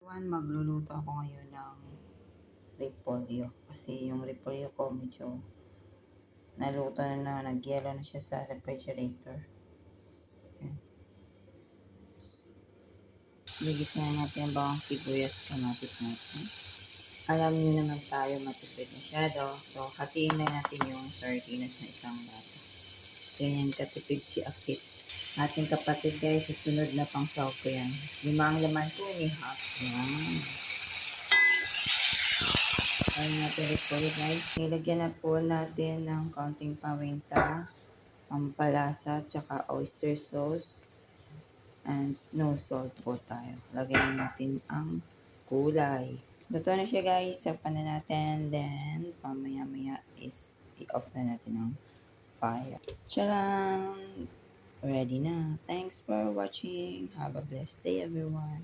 Magluluto ako ngayon ng repolyo kasi yung repolyo ko medyo naluto na, nagyelo na siya sa refrigerator. Ayan. Ligis na natin ang bawang sibuyas, kamatis natin. Alam niyo naman tayo matipid masyado, so hatiin na natin yung sardinas na isang lata. Ganyan katipid si Akit. Ating kapatid guys, sa sunod na pang saw ko yan. 5 ang laman ko, ni half. Yan. Ayan natin repolyo guys. Nilagyan na po natin ng kaunting paminta, pampalasa, tsaka oyster sauce. And no salt po tayo. Lagyan natin ang gulay. Luto na siya guys. Tapan na natin. Then, pamaya-maya is i-off na natin ang fire. Tcharam! Ready na. Thanks for watching. Have a blessed day everyone.